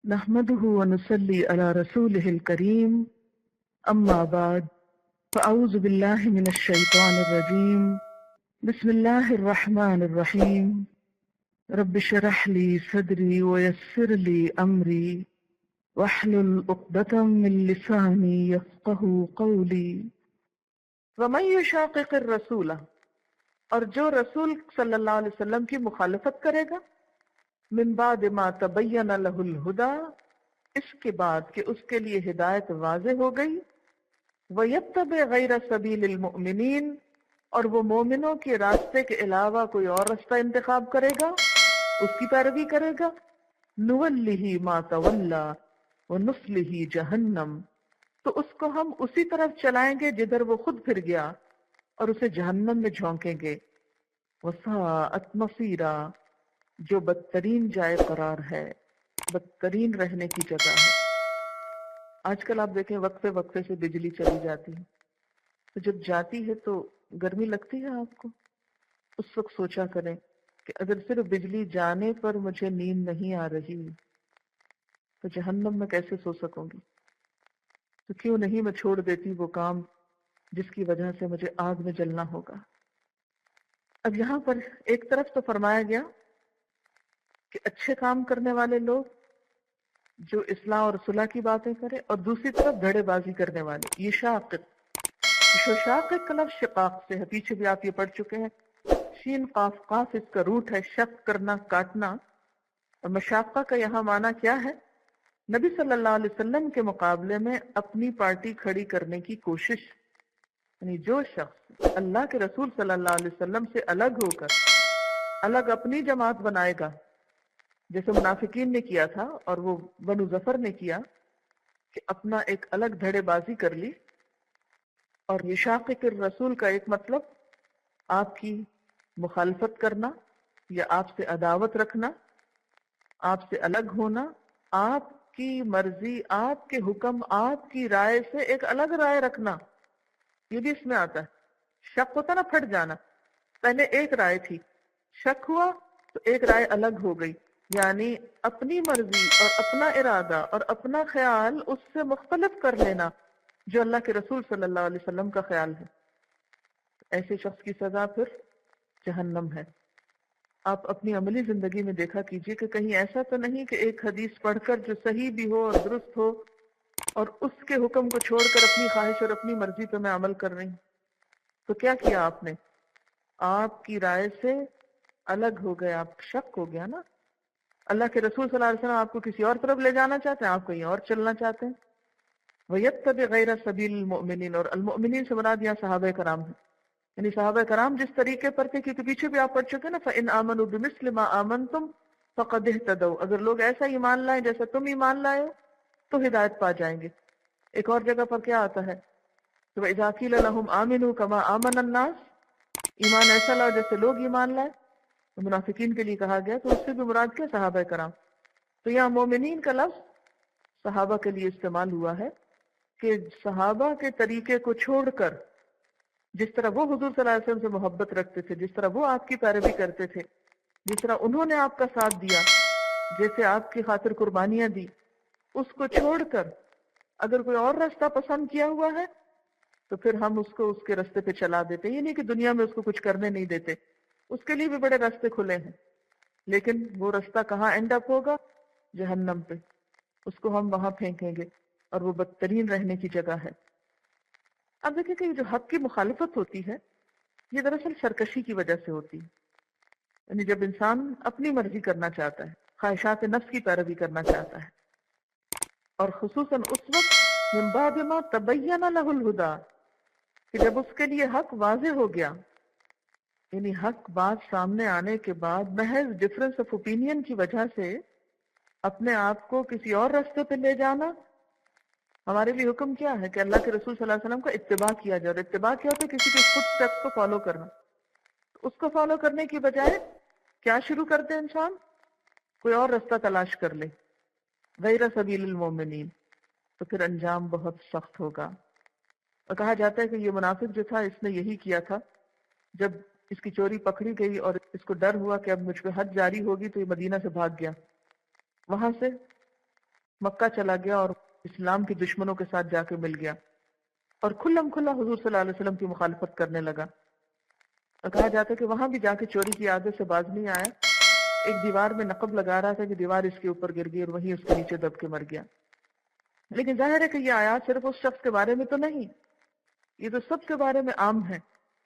نحمده ونصلي على رسوله الكريم أما بعد فأعوذ بالله من الشيطان الرجيم بسم الله الرحمن الرحيم رب اشرح لي صدري ويسر لي أمري واحلل عقدة من لساني يفقهوا قولي ومن يشاقق الرسول، اور جو رسول صلی اللہ علیہ وسلم کی مخالفت کرے گا، من بعد ما تبین لہ الہدی، اس کے بعد کہ اس کے لیے ہدایت واضح ہو گئی، وَيَتَّبِعْ غَيْرَ سَبِيلِ الْمُؤْمِنِينَ، اور وہ مومنوں کے راستے کے علاوہ کوئی اور راستہ انتخاب کرے گا، اس کی پیروی کرے گا، نُوَلِّهِ مَا تَوَلَّى وَنُصْلِهِ جَهَنَّمَ، تو اس کو ہم اسی طرف چلائیں گے جدھر وہ خود پھر گیا، اور اسے جہنم میں جھونکیں گے، وَسَاءَتْ مَصِيرًا، جو بدترین جائے قرار ہے، بدترین رہنے کی جگہ ہے۔ آج کل آپ دیکھیں وقفے وقفے سے بجلی چلی جاتی ہے، تو جب جاتی ہے تو گرمی لگتی ہے آپ کو؟ اس وقت سوچا کریں کہ اگر صرف بجلی جانے پر مجھے نیند نہیں آ رہی تو جہنم میں کیسے سو سکوں گی؟ تو کیوں نہیں میں چھوڑ دیتی وہ کام جس کی وجہ سے مجھے آگ میں جلنا ہوگا۔ اب یہاں پر ایک طرف تو فرمایا گیا کہ اچھے کام کرنے والے لوگ جو اصلاح اور صلح کی باتیں کرے، اور دوسری طرف دھڑے بازی کرنے والے، یہ شاقق کا لفظ شقاق سے ہے، پیچھے بھی آپ یہ پڑھ چکے ہیں، شین قاف قاف اس کا روٹ ہے، شق کرنا، کاٹنا، اور مشاقہ کا یہاں معنی کیا ہے؟ نبی صلی اللہ علیہ وسلم کے مقابلے میں اپنی پارٹی کھڑی کرنے کی کوشش، یعنی جو شخص اللہ کے رسول صلی اللہ علیہ وسلم سے الگ ہو کر الگ اپنی جماعت بنائے گا، جیسے منافقین نے کیا تھا اور وہ بنو ظفر نے کیا کہ اپنا ایک الگ دھڑے بازی کر لی، اور یشاقق الرسول کا ایک مطلب آپ کی مخالفت کرنا یا آپ سے عداوت رکھنا، آپ سے الگ ہونا، آپ کی مرضی، آپ کے حکم، آپ کی رائے سے ایک الگ رائے رکھنا، یہ بھی اس میں آتا ہے۔ شک ہوتا نا، پھٹ جانا، پہلے ایک رائے تھی، شک ہوا تو ایک رائے الگ ہو گئی، یعنی اپنی مرضی اور اپنا ارادہ اور اپنا خیال اس سے مختلف کر لینا جو اللہ کے رسول صلی اللہ علیہ وسلم کا خیال ہے۔ ایسے شخص کی سزا پھر جہنم ہے۔ آپ اپنی عملی زندگی میں دیکھا کیجئے کہ کہیں ایسا تو نہیں کہ ایک حدیث پڑھ کر جو صحیح بھی ہو اور درست ہو، اور اس کے حکم کو چھوڑ کر اپنی خواہش اور اپنی مرضی پہ میں عمل کر رہی ہوں، تو کیا کیا آپ نے؟ آپ کی رائے سے الگ ہو گئے، آپ شک ہو گیا نا۔ اللہ کے رسول صلی اللہ علیہ وسلم آپ کو کسی اور طرف لے جانا چاہتے ہیں، آپ کہیں اور چلنا چاہتے ہیں۔ وَيَتَّبِعْ غَيْرَ سَبِيلِ الْمُؤْمِنِينَ، اور المؤمنین سے مراد یہاں صحابہ کرام ہیں، یعنی صحابہ کرام جس طریقے پر تھے، کیونکہ پیچھے بھی آپ پڑھ چکے نا، فَإِنْ آمَنُوا بِمِثْلِ مَا آمَنْتُمْ فَقَدْ اهْتَدَوْا، اگر لوگ ایسا ایمان لائیں جیسا تم ایمان لائے ہو تو ہدایت پا جائیں گے۔ ایک اور جگہ پر کیا آتا ہے؟ تو وَإِذَا قِيلَ لَهُمْ آمِنُوا كَمَا آمَنَ النَّاسِ، ایمان ایسا لاؤ جیسے لوگ ایمان لائے، تو منافقین کے لیے کہا گیا، تو اس سے بھی مراد کیا؟ صحابہ کرام۔ تو یہاں مومنین کا لفظ صحابہ کے لیے استعمال ہوا ہے کہ صحابہ کے طریقے کو چھوڑ کر جس طرح وہ حضور صلی اللہ علیہ وسلم سے محبت رکھتے تھے، جس طرح وہ آپ کی پیروی کرتے تھے، جس طرح انہوں نے آپ کا ساتھ دیا، جیسے آپ کی خاطر قربانیاں دی، اس کو چھوڑ کر اگر کوئی اور راستہ پسند کیا ہوا ہے تو پھر ہم اس کو اس کے راستے پہ چلا دیتے، یہ نہیں کہ دنیا میں اس کو کچھ کرنے نہیں دیتے، اس کے لیے بھی بڑے راستے کھلے ہیں، لیکن وہ راستہ کہاں اینڈ اپ ہوگا؟ جہنم پہ، اس کو ہم وہاں پھینکیں گے، اور وہ بدترین رہنے کی جگہ ہے۔ اب دیکھیں کہ یہ جو حق کی مخالفت ہوتی ہے، یہ دراصل سرکشی کی وجہ سے ہوتی ہے، یعنی جب انسان اپنی مرضی کرنا چاہتا ہے، خواہشات نفس کی پیروی کرنا چاہتا ہے، اور خصوصاً اس وقت من بعد ما تبین لہ الہدی، کہ جب اس کے لیے حق واضح ہو گیا، یعنی حق بات سامنے آنے کے بعد محض ڈفرنس آف اوپینین کی وجہ سے اپنے آپ کو کسی اور راستے پہ لے جانا۔ ہمارے لیے حکم کیا ہے کہ اللہ کے رسول صلی اللہ علیہ وسلم کا اتباع کیا جائے، اور اتباع کیا ہوتا ہے؟ کسی کے فٹ سٹیپس کو فالو کرنا۔ اس کو فالو کرنے کی بجائے کیا شروع کرتے انسان؟ کوئی اور راستہ تلاش کر لے، غیر سبیل المومنین، تو پھر انجام بہت سخت ہوگا۔ اور کہا جاتا ہے کہ یہ منافق جو تھا، اس نے یہی کیا تھا، جب اس کی چوری پکڑی گئی اور اس کو ڈر ہوا کہ اب مجھ پہ حد جاری ہوگی، تو یہ مدینہ سے بھاگ گیا، وہاں سے مکہ چلا گیا اور اسلام کے دشمنوں کے ساتھ جا کے مل گیا اور کھلم کھلا حضور صلی اللہ علیہ وسلم کی مخالفت کرنے لگا. اور کہا جاتا ہے کہ وہاں بھی جا کے چوری کی عادت سے باز نہیں آیا. ایک دیوار میں نقب لگا رہا تھا کہ دیوار اس کے اوپر گر گئی اور وہیں اس کے نیچے دب کے مر گیا. لیکن ظاہر ہے کہ یہ آیات صرف اس شخص کے بارے میں تو نہیں، یہ تو سب کے بارے میں عام ہے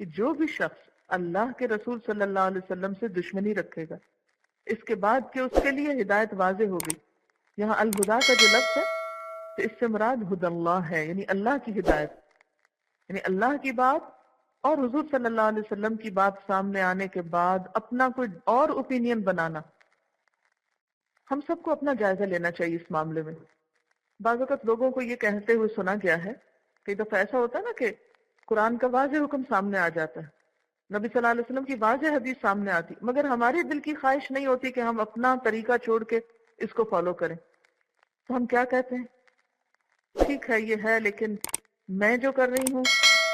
کہ جو بھی شخص اللہ کے رسول صلی اللہ علیہ وسلم سے دشمنی رکھے گا اس کے بعد کہ اس کے لیے ہدایت واضح ہو گئی. یہاں الہدا کا جو لفظ ہے تو اس سے مراد ہدی اللہ ہے، یعنی اللہ کی ہدایت، یعنی اللہ کی بات اور حضور صلی اللہ علیہ وسلم کی بات سامنے آنے کے بعد اپنا کوئی اور اوپینین بنانا. ہم سب کو اپنا جائزہ لینا چاہیے اس معاملے میں. بعض اوقات لوگوں کو یہ کہتے ہوئے سنا گیا ہے، کئی دفعہ ایسا ہوتا ہے نا کہ قرآن کا واضح حکم سامنے آ جاتا ہے، نبی صلی اللہ علیہ وسلم کی واضح حدیث سامنے آتی، مگر ہماری دل کی خواہش نہیں ہوتی کہ ہم اپنا طریقہ چھوڑ کے اس کو فالو کریں. تو ہم کیا کہتے ہیں، ٹھیک ہے یہ ہے، لیکن میں جو کر رہی ہوں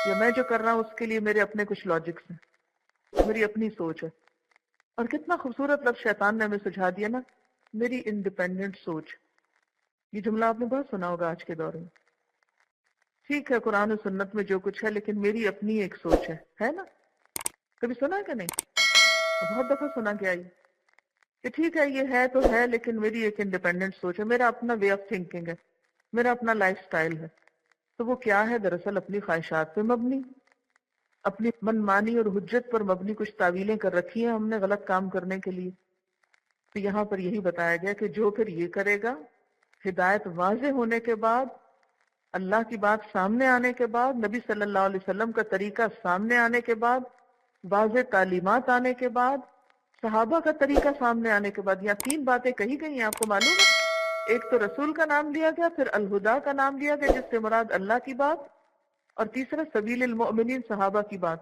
یا میں جو کر رہا ہوں اس کے لیے میرے اپنے کچھ لاجکس ہیں، میری اپنی سوچ ہے. اور کتنا خوبصورت لفظ شیطان نے ہمیں سجھا دیا نا، میری انڈیپینڈنٹ سوچ. یہ جملہ آپ نے بہت سنا ہوگا آج کے دور میں. ٹھیک ہے قرآن و سنت میں جو کچھ ہے لیکن میری اپنی ایک سوچ ہے نا؟ کبھی سنا ہے کہ نہیں؟ بہت دفعہ سنا گیا یہ کہ ٹھیک ہے یہ ہے تو ہے لیکن میری ایک انڈیپینڈنٹ سوچ ہے، میرا اپنا وے آف تھنکنگ ہے، میرا اپنا لائف سٹائل ہے. تو وہ کیا ہے؟ دراصل اپنی خواہشات پہ مبنی، اپنی من مانی اور حجت پر مبنی کچھ تعویلیں کر رکھی ہیں ہم نے غلط کام کرنے کے لیے. تو یہاں پر یہی بتایا گیا کہ جو پھر یہ کرے گا، ہدایت واضح ہونے کے بعد، اللہ کی بات سامنے آنے کے بعد، نبی صلی اللہ علیہ وسلم کا طریقہ سامنے آنے کے بعد، واضح تعلیمات آنے کے بعد، صحابہ کا طریقہ سامنے آنے کے بعد، یہاں 3 باتیں کہی گئی ہیں آپ کو معلوم ہے. ایک تو رسول کا نام لیا گیا، پھر الہدا کا نام لیا گیا جس سے مراد اللہ کی بات، اور تیسرا سبیل المؤمنین صحابہ کی بات.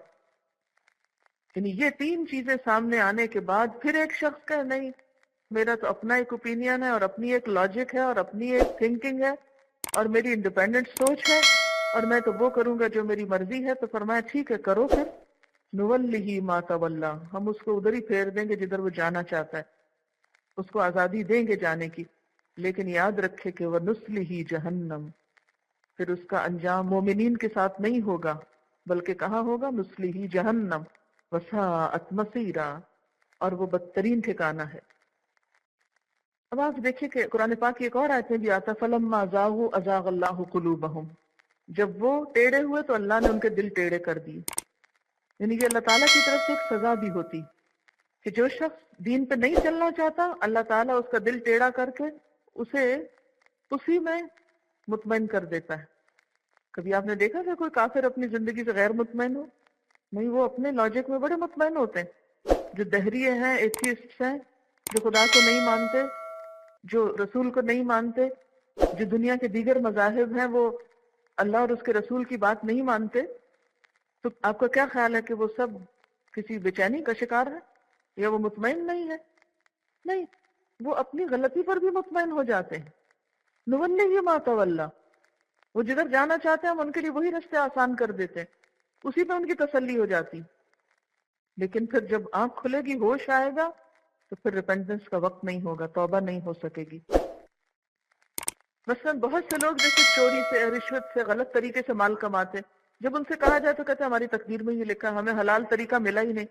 یعنی یہ 3 چیزیں سامنے آنے کے بعد پھر ایک شخص کا نہیں میرا تو اپنا ایک اوپینین ہے اور اپنی ایک لاجک ہے اور اپنی ایک تھنکنگ ہے اور میری انڈیپینڈنٹ سوچ ہے اور میں تو وہ کروں گا جو میری مرضی ہے. تو فرمایا ٹھیک ہے کرو، پھر نولہ ما تولا، ہم اس کو ادھر ہی پھیر دیں گے جدھر وہ جانا چاہتا ہے، اس کو آزادی دیں گے جانے کی، لیکن یاد رکھے کہ وَنُصْلِهِ جہنم، پھر اس کا انجام مومنین کے ساتھ نہیں ہوگا بلکہ کہاں ہوگا؟ نُصْلِهِ جہنم وَسَاءَتْ مَصِيرًا، اور وہ بدترین ٹھکانہ ہے. اب آپ دیکھیے کہ قرآن پاک کی ایک اور آیت میں بھی آتا فَلَمَّا زَاغُوا أَزَاغَ اللَّهُ قُلُوبَهُمْ، جب وہ ٹیڑے ہوئے تو اللہ نے ان کے دل ٹیڑے کر دیے. یعنی یہ اللہ تعالیٰ کی طرف سے ایک سزا بھی ہوتی کہ جو شخص دین پہ نہیں چلنا چاہتا اللہ تعالیٰ اس کا دل ٹیڑھا کر کے اسے اسی میں مطمئن کر دیتا ہے. کبھی آپ نے دیکھا کہ کوئی کافر اپنی زندگی سے غیر مطمئن ہو؟ نہیں، وہ اپنے لاجک میں بڑے مطمئن ہوتے ہیں. جو دہریے ہیں، ایتھیسٹس ہیں، جو خدا کو نہیں مانتے، جو رسول کو نہیں مانتے، جو دنیا کے دیگر مذاہب ہیں وہ اللہ اور اس کے رسول کی بات نہیں مانتے، تو آپ کا کیا خیال ہے کہ وہ سب کسی بے چینی کا شکار ہے یا وہ مطمئن نہیں ہے؟ نہیں، وہ اپنی غلطی پر بھی مطمئن ہو جاتے ہیں. نُوَلِّهِ مَا تَوَلَّى، وہ جدھر جانا چاہتے ہیں ہم ان کے لیے وہی رستے آسان کر دیتے ہیں، اسی پہ ان کی تسلی ہو جاتی. لیکن پھر جب آنکھ کھلے گی، ہوش آئے گا، تو پھر ریپینٹنس کا وقت نہیں ہوگا، توبہ نہیں ہو سکے گی. مثلا بہت سے لوگ جیسے چوری سے، رشوت سے، غلط طریقے سے مال کماتے، جب ان سے کہا جائے تو کہتے ہیں ہماری تقدیر میں یہ لکھا، ہمیں حلال طریقہ ملا ہی نہیں.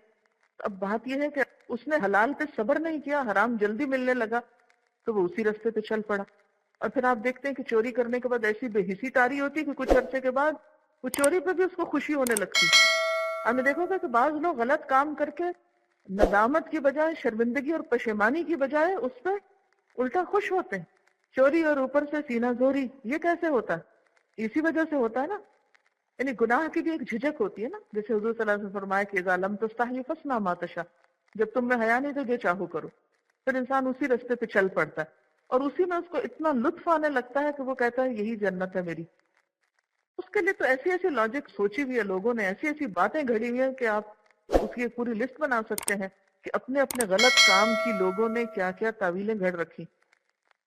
اب بات یہ ہے کہ اس نے حلال پہ صبر نہیں کیا، حرام جلدی ملنے لگا تو وہ اسی رستے پہ چل پڑا. اور پھر آپ دیکھتے ہیں کہ چوری کرنے کے بعد ایسی بے حسی طاری ہوتی کہ کچھ عرصے کے بعد وہ چوری پہ بھی اس کو خوشی ہونے لگتی. آپ نے دیکھا ہوگا کہ بعض لوگ غلط کام کر کے ندامت کی بجائے، شرمندگی اور پشیمانی کی بجائے اس پہ الٹا خوش ہوتے ہیں. چوری اور اوپر سے سینہ زوری، یہ کیسے ہوتا ہے؟ اسی وجہ سے ہوتا ہے نا. یعنی گناہ کی بھی ایک جھجک ہوتی ہے نا، جیسے حضور صلی اللہ علیہ وسلم فرمایا کہ اذا لم تستحی فاصنع ما تشاء، جب تم میں حیا نہیں تو جو چاہو کرو. پھر انسان اسی رستے پہ چل پڑتا ہے اور اسی میں اس کو اتنا لطف آنے لگتا ہے کہ وہ کہتا ہے یہی جنت ہے میری. اس کے لیے تو ایسی ایسی لاجک سوچی ہوئی ہے لوگوں نے، ایسی ایسی باتیں گھڑی ہوئی ہیں کہ آپ اس کی ایک پوری لسٹ بنا سکتے ہیں کہ اپنے اپنے غلط کام کی لوگوں نے کیا کیا تعویلیں گھڑ رکھی.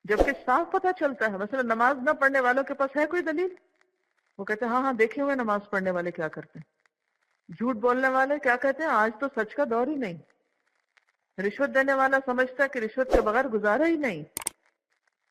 جبکہ صاف پتہ چلتا ہے، مثلا نماز نہ پڑھنے والوں کے پاس ہے کوئی دلیل؟ وہ کہتے ہیں ہاں ہاں دیکھے ہوئے نماز پڑھنے والے کیا کرتے ہیں. جھوٹ بولنے والے کیا کہتے ہیں؟ آج تو سچ کا دور ہی نہیں. رشوت دینے والا سمجھتا ہے کہ رشوت کے بغیر گزارا ہی نہیں.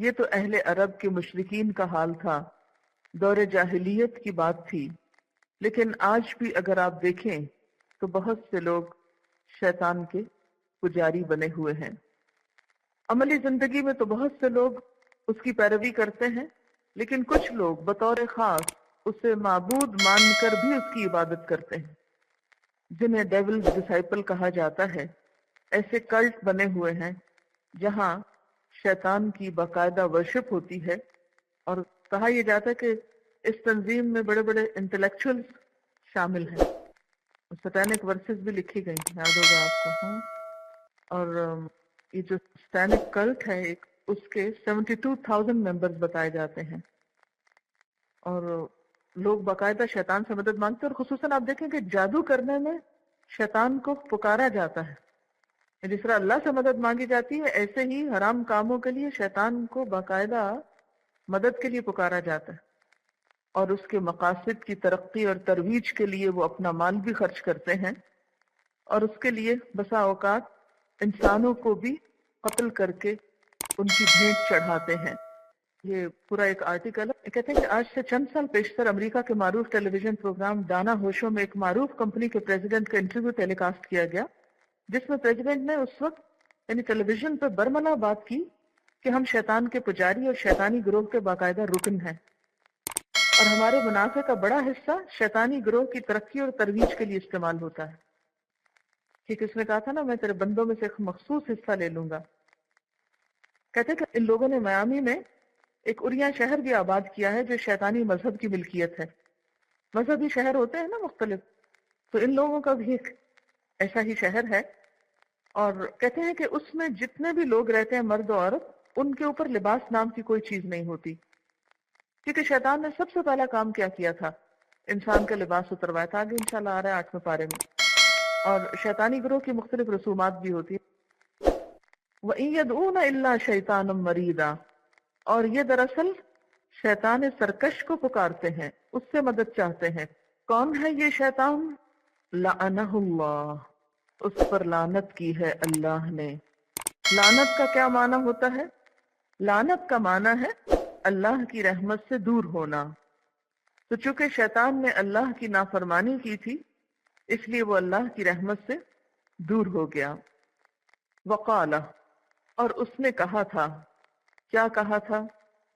یہ تو اہل عرب کے مشرکین کا حال تھا، دور جاہلیت کی بات تھی، لیکن آج بھی اگر آپ دیکھیں تو بہت سے لوگ شیطان کے پجاری بنے ہوئے ہیں۔ عملی زندگی میں تو بہت سے لوگ اس کی پیروی کرتے ہیں، لیکن کچھ لوگ بطور خاص اسے معبود مان کر بھی اس کی عبادت کرتے ہیں، جنہیں ڈیولز ڈسائپل کہا جاتا ہے۔ ایسے کلٹ بنے ہوئے ہیں جہاں شیطان کی باقاعدہ ورشپ ہوتی ہے، اور کہا یہ جاتا ہے کہ اس تنظیم میں بڑے بڑے انٹلیکچوئل شامل ہیں۔ سٹینک ورسز بھی لکھی گئی، یاد ہوگا آپ کو۔ اور یہ جو سٹینک کلٹ ہے ایک، اس کے 72,000 ممبرز بتائے جاتے ہیں، اور لوگ باقاعدہ شیطان سے مدد مانگتے ہیں۔ اور خصوصاً آپ دیکھیں کہ جادو کرنے میں شیطان کو پکارا جاتا ہے، جس طرح اللہ سے مدد مانگی جاتی ہے، ایسے ہی حرام کاموں کے لیے شیطان کو باقاعدہ مدد کے لیے پکارا جاتا ہے، اور اس کے مقاصد کی ترقی اور ترویج کے لیے وہ اپنا مال بھی خرچ کرتے ہیں، اور اس کے لیے بسا اوقات انسانوں کو بھی قتل کر کے ان کی بھیٹ چڑھاتے ہیں۔ یہ پورا ایک آرٹیکل ہے، کہتے ہیں کہ آج سے چند سال پیشتر امریکہ کے معروف ٹیلی ویژن پروگرام ڈانا ہوشو میں ایک معروف کمپنی کے پریزیڈنٹ کا انٹرویو ٹیلی کاسٹ کیا گیا، جس میں پریزیڈنٹ نے اس وقت یعنی ٹیلی ویژن پر برملا بات کی کہ ہم شیطان کے پجاری اور شیطانی گروہ کے باقاعدہ رکن ہیں، اور ہمارے منافع کا بڑا حصہ شیطانی گروہ کی ترقی اور ترویج کے لیے استعمال ہوتا ہے۔ کہ کس نے کہا تھا نا، میں تیرے بندوں میں سے ایک مخصوص حصہ لے لوں گا۔ کہتے ہیں کہ ان لوگوں نے میامی میں ایک اوریا شہر بھی آباد کیا ہے جو شیطانی مذہب کی ملکیت ہے۔ مذہبی شہر ہوتے ہیں نا مختلف، تو ان لوگوں کا بھی ایک ایسا ہی شہر ہے، اور کہتے ہیں کہ اس میں جتنے بھی لوگ رہتے ہیں مرد و عورت، ان کے اوپر لباس نام کی کوئی چیز نہیں ہوتی، کیونکہ شیطان نے سب سے پہلا کام کیا کیا تھا، انسان کا لباس اتروایا تھا۔ آگے انشاءاللہ آ رہا ہے 8ویں پارے میں۔ اور شیطانی گروہ کی مختلف رسومات بھی ہوتی ہیں۔ وَإِن يَدْعُونَ إِلَّا شَيْطَانًا مَرِيدًا، اور یہ دراصل شیطان سرکش کو پکارتے ہیں، اس سے مدد چاہتے ہیں۔ کون ہے یہ شیطان؟ لعنہ اللہ، اس پر لعنت کی ہے اللہ نے۔ لعنت کا کیا معنی ہوتا ہے؟ لعنت کا معنی ہے اللہ کی رحمت سے دور ہونا۔ تو چونکہ شیطان نے اللہ کی نافرمانی کی تھی، اس لیے وہ اللہ کی رحمت سے دور ہو گیا۔ وقال، اور اس نے کہا تھا، کیا کہا تھا؟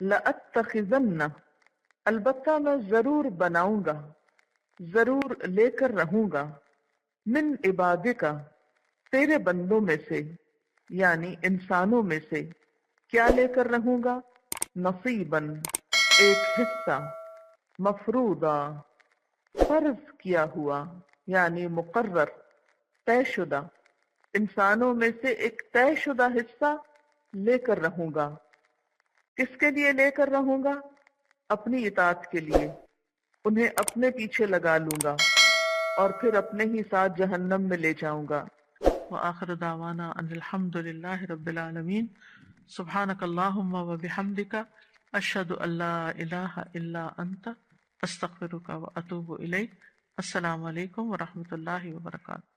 لَأَتَّخِذَنَّ، البتہ میں ضرور بناؤں گا، ضرور لے کر رہوں گا، من عبادک، تیرے بندوں میں سے، یعنی انسانوں میں سے، کیا لے کر رہوں گا؟ نصیباً، ایک حصہ، مفروضہ، فرض کیا ہوا، یعنی مقرر، طے شدہ، انسانوں میں سے ایک طے شدہ حصہ لے کر رہوں گا۔ کس کے لیے لے کر رہوں گا؟ اپنی اطاعت کے لیے، انہیں اپنے پیچھے لگا لوں گا، اور پھر اپنے ہی ساتھ جہنم میں لے جاؤں گا۔ وآخر دعوانا ان الحمد للہ رب العالمین۔ سبحانک اللہم وبحمدک، اشہد ان لا الہ الا انت، استغفرک واتوب الیک۔ السلام علیکم ورحمۃ اللہ وبرکاتہ۔